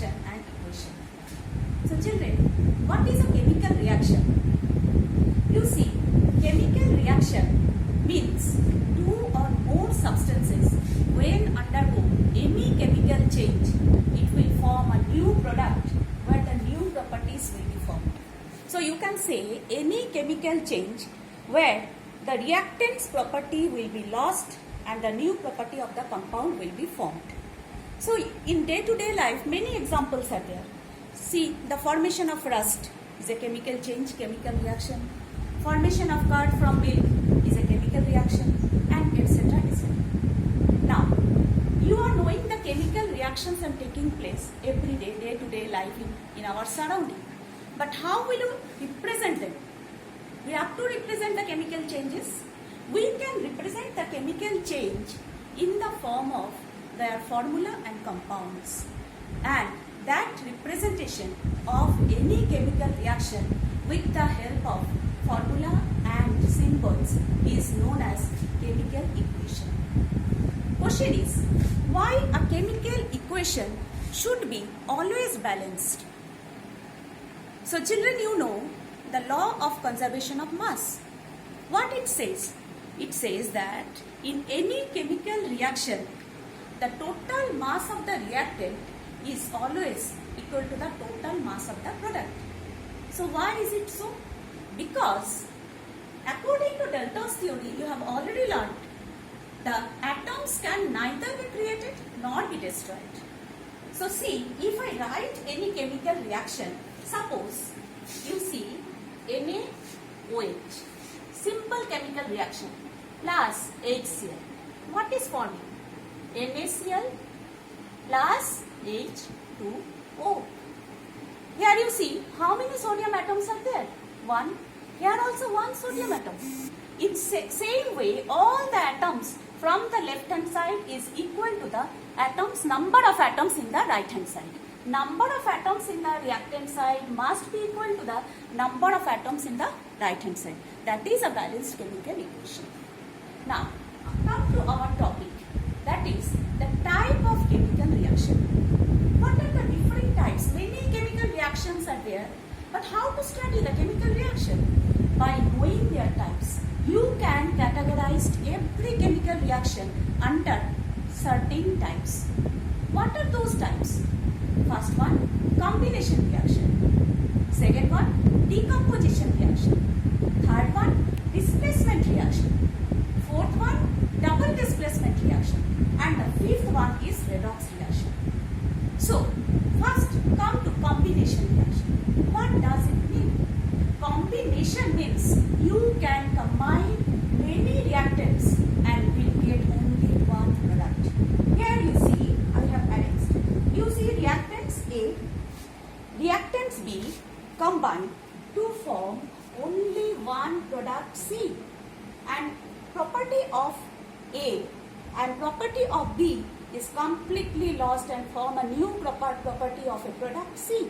reaction and equation. So children, what is a chemical reaction? You see, chemical reaction means two or more substances when undergo any chemical change, it will form a new product where the new properties will be formed. So you can say any chemical change where the reactant's property will be lost and the new property of the compound will be formed. So in day-to-day life, many examples are there. See, the formation of rust is a chemical change, chemical reaction. Formation of curd from milk is a chemical reaction, and etc. etc. Now, you are knowing the chemical reactions are taking place every day, day-to-day life in our surrounding. But how will you represent them? We have to represent the chemical changes. We can represent the chemical change in the form of their formula and compounds. And that representation of any chemical reaction with the help of formula and symbols is known as chemical equation. Question is, why a chemical equation should be always balanced? So children, you know the law of conservation of mass. What it says? It says that in any chemical reaction, the total mass of the reactant is always equal to the total mass of the product. So why is it so? Because according to Dalton's theory, you have already learned the atoms can neither be created nor be destroyed. So see, if I write any chemical reaction, suppose you see NaOH, simple chemical reaction, plus HCl. What is forming? NaCl plus H2O. Here you see how many sodium atoms are there? One. Here also one sodium atom. In same way, all the atoms from the left hand side is equal to the number of atoms in the right hand side. Number of atoms in the reactant side must be equal to the number of atoms in the right hand side. That is a balanced chemical equation. Now, come to our topic. That is the type of chemical reaction. What are the different types? Many chemical reactions are there. But how to study the chemical reaction? By knowing their types, you can categorize every chemical reaction under certain types. What are those types? First one, combination reaction. Second one, decomposition reaction. Third one, displacement reaction. Fourth one, double displacement reaction. And the fifth one is redox reaction. So, first come to combination reaction. What does it mean? Combination means you can combine many reactants and will get only one product. Here you see, I have arranged. You see reactants A, reactants B combine to form only one product C. And property of A and property of B is completely lost and form a new property of a product C.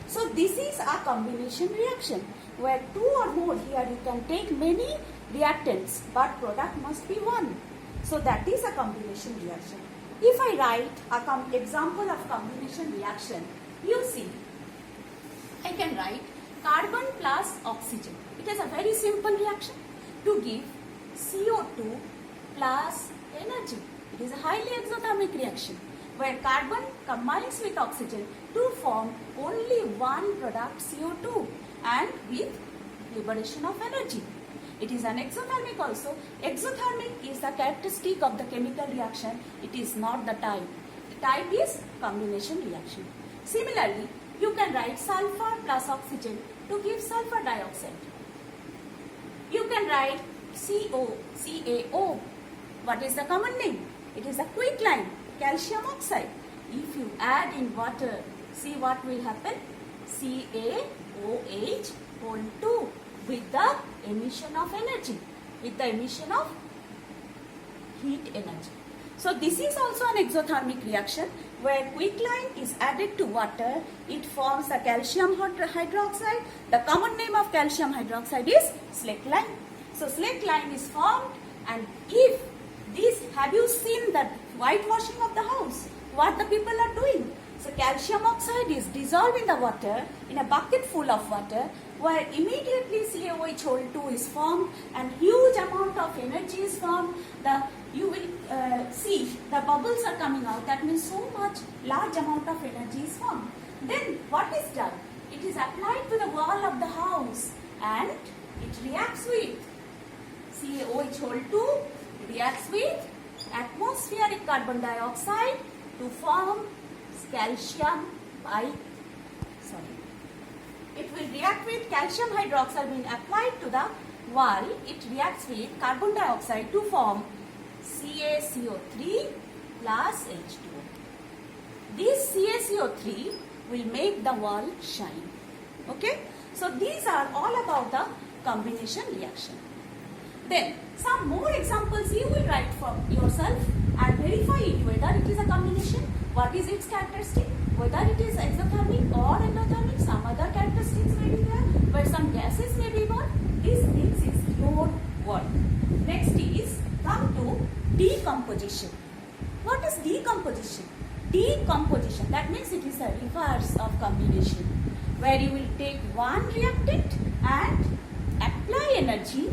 So this is a combination reaction where two or more, here you can take many reactants but product must be one. So that is a combination reaction. If I write an example of combination reaction, you see, I can write carbon plus oxygen. It is a very simple reaction to give CO2 plus energy. It is a highly exothermic reaction where carbon combines with oxygen to form only one product CO2 and with liberation of energy. It is an exothermic also. Exothermic is the characteristic of the chemical reaction. It is not the type. The type is combination reaction. Similarly, you can write sulfur plus oxygen to give sulfur dioxide. You can write CaO. What is the common name? It is a quicklime, calcium oxide. If you add in water, see what will happen? CaOH whole 2 with the emission of energy, with the emission of heat energy. So this is also an exothermic reaction where quicklime is added to water. It forms the calcium hydroxide. The common name of calcium hydroxide is slaked-lime. So slaked-lime is formed, and if this, have you seen the whitewashing of the house? What the people are doing? So calcium oxide is dissolved in the water, in a bucket full of water, where immediately CaOH2 is formed and huge amount of energy is formed. You will see the bubbles are coming out. That means so much large amount of energy is formed. Then what is done? It is applied to the wall of the house and it reacts with CaOH2 reacts with atmospheric carbon dioxide to form calcium it will react with calcium hydroxide when applied to the wall. It reacts with carbon dioxide to form CaCO3 plus H2O. This CaCO3 will make the wall shine. Okay? So these are all about the combination reaction. Then some more examples you will write for yourself and verify it whether it is a combination, what is its characteristic, whether it is exothermic or endothermic, some other characteristics may be there, but some gases may be involved. These things is your work. Next is come to decomposition. What is decomposition? Decomposition, that means it is a reverse of combination, where you will take one reactant and apply energy,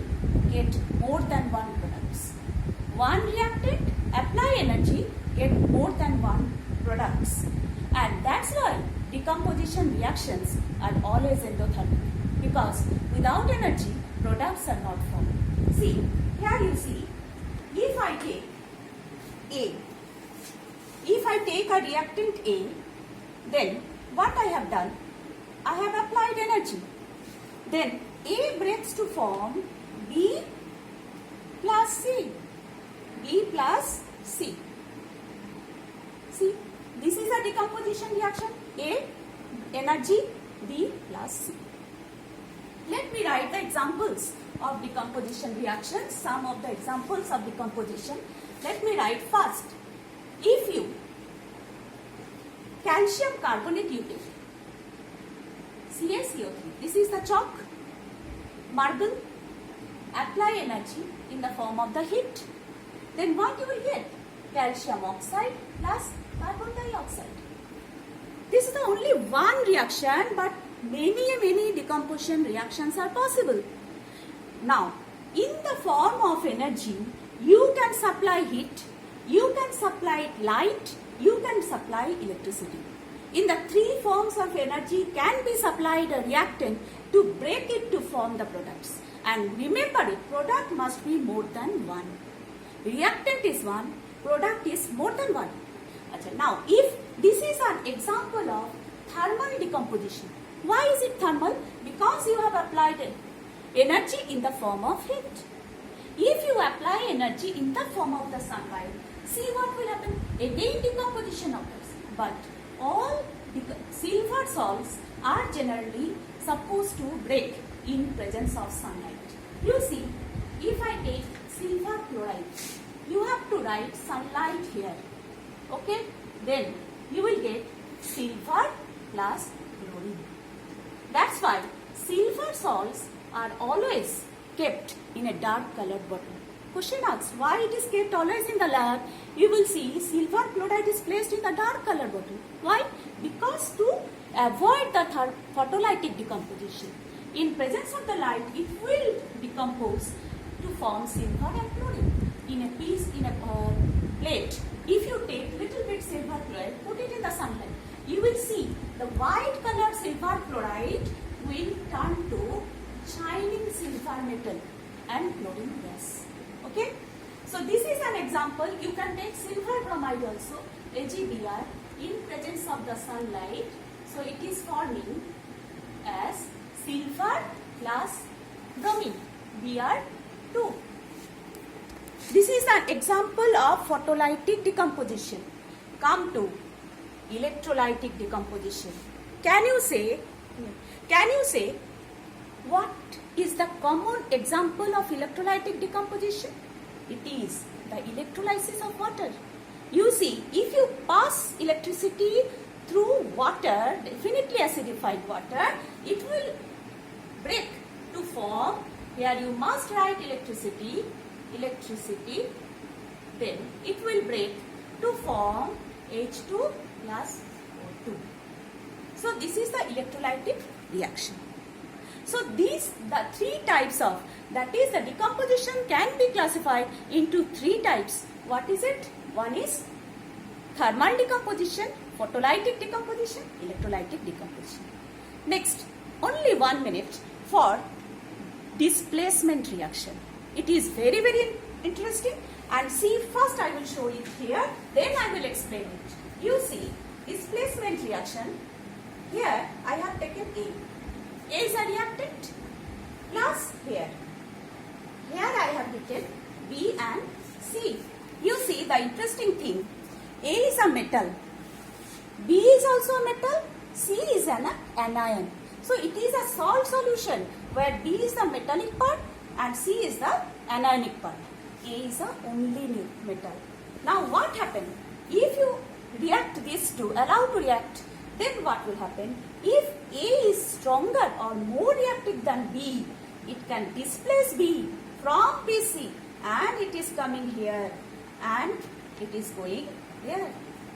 get more than one products. One reactant, apply energy, get more than one products. And that's why decomposition reactions are always endothermic, because without energy, products are not formed. See, here you see, if I take A, if I take a reactant A, then what I have done? I have applied energy. Then A breaks to form B plus C. B plus C. See, this is a decomposition reaction. A, energy, B plus C. Let me write the examples of decomposition reactions, some of the examples of decomposition. Let me write first. If you calcium carbonate you take, CaCO3, this is the chalk, marble, apply energy in the form of the heat, then what you will get? Calcium oxide plus carbon dioxide. This is the only one reaction, but many decomposition reactions are possible. Now, in the form of energy, you can supply heat, you can supply light, you can supply electricity. In the three forms of energy can be supplied a reactant to break it to form the products. And remember it, product must be more than one. Reactant is one, product is more than one. Now, if this is an example of thermal decomposition. Why is it thermal? Because you have applied energy in the form of heat. If you apply energy in the form of the sunlight, see what will happen? Again decomposition occurs. But all silver salts are generally supposed to break in presence of sunlight. You see, if I take silver chloride, you have to write sunlight here. Okay? Then you will get silver plus chlorine. That's why silver salts are always kept in a dark colored bottle. Question asks, why it is kept always in the lab? You will see silver chloride is placed in the dark colored bottle. Why? Because to avoid the photolytic decomposition. In presence of the light, it will decompose to form silver and chlorine. In a piece, in a plate, if you take little bit silver chloride, put it in the sunlight, you will see the white color silver chloride will turn to shining silver metal and chlorine gas. Okay? So this is an example. You can take silver bromide also, AgBr, in presence of the sunlight. So it is forming as silver plus bromine, Br2. This is an example of photolytic decomposition. Come to electrolytic decomposition. Can you say what is the common example of electrolytic decomposition? It is the electrolysis of water. You see, if you pass electricity through water, definitely acidified water, it will break to form, here you must write electricity, then it will break to form H2 plus O2. 2. So this is the electrolytic reaction. So these the three types of, that is the decomposition can be classified into three types. What is it? One is thermal decomposition, photolytic decomposition, electrolytic decomposition. Next, only 1 minute for displacement reaction. It is very interesting, and see, first I will show it here, then I will explain it. You see, displacement reaction, here I have taken A. A is a reactant plus here I have written B and C. You see the interesting thing, A is a metal, B is also a metal, C is an anion. So it is a salt solution where B is the metallic part and C is the anionic part. A is the only metal. Now what happens? If you react these two, allow to react, then what will happen? If A is stronger or more reactive than B, it can displace B from BC and it is coming here and it is going here.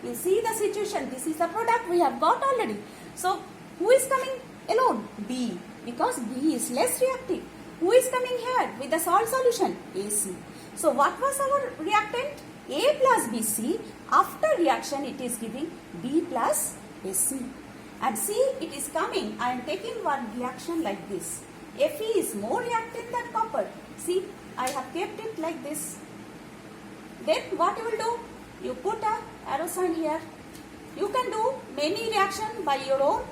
You see the situation, this is the product we have got already. So who is coming alone? B, because B is less reactive. Who is coming here with the salt solution? AC. So what was our reactant? A plus BC. After reaction it is giving B plus AC. And see, it is coming. I am taking one reaction like this. Fe is more reactant than copper. See, I have kept it like this. Then what you will do? You put a arrow sign here. You can do many reaction by your own.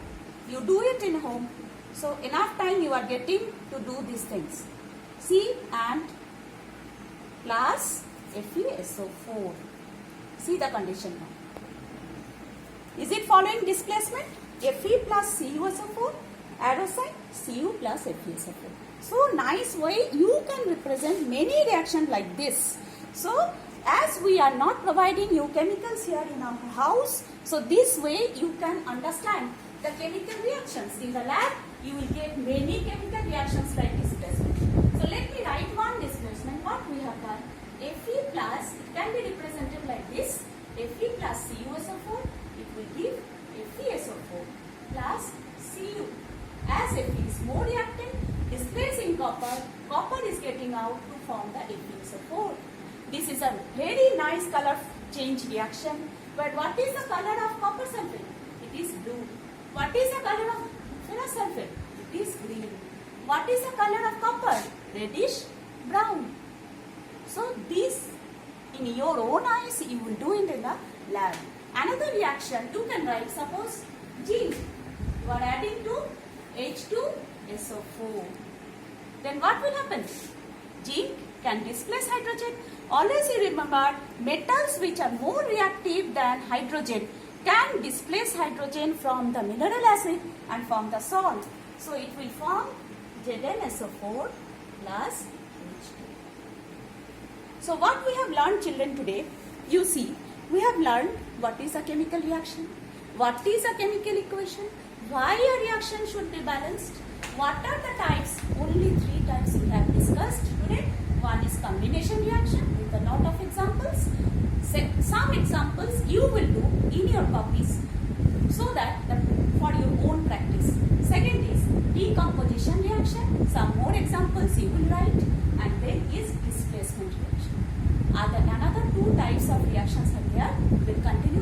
You do it in home. So enough time you are getting to do these things. C and plus FeSO4. See the condition now. Is it following displacement? Fe plus CuSO4, arrow sign, Cu plus FeSO4. So nice way you can represent many reactions like this. So as we are not providing you chemicals here in our house, so this way you can understand the chemical reactions. In the lab, you will get many chemical reactions like displacement. So let me write one displacement. What we have done? Fe plus, it can be represented like this. Fe plus CuSO4, it will give FeSO4 plus Cu. As Fe is more reactant, displacing copper, copper is getting out to form the FeSO4. This is a very nice color change reaction. But what is the color of copper sulfate? It is blue. What is the color of ferrous sulfate? It is green. What is the color of copper? Reddish brown. So this in your own eyes you will do it in the lab. Another reaction you can write, suppose zinc. You are adding to H2SO4. Then what will happen? Zinc can displace hydrogen. Always you remember, metals which are more reactive than hydrogen can displace hydrogen from the mineral acid and form the salt. So it will form ZnSO4 plus H2. So what we have learned, children, today, you see, we have learned what is a chemical reaction, what is a chemical equation, why a reaction should be balanced, what are the types, only 3 types we have discussed today. One is combination reaction with a lot of examples. Some examples you will do in your copies so that for your own practice. Second is decomposition reaction. Some more examples you will write. And then is displacement reaction. Another 2 types of reactions are there. We'll continue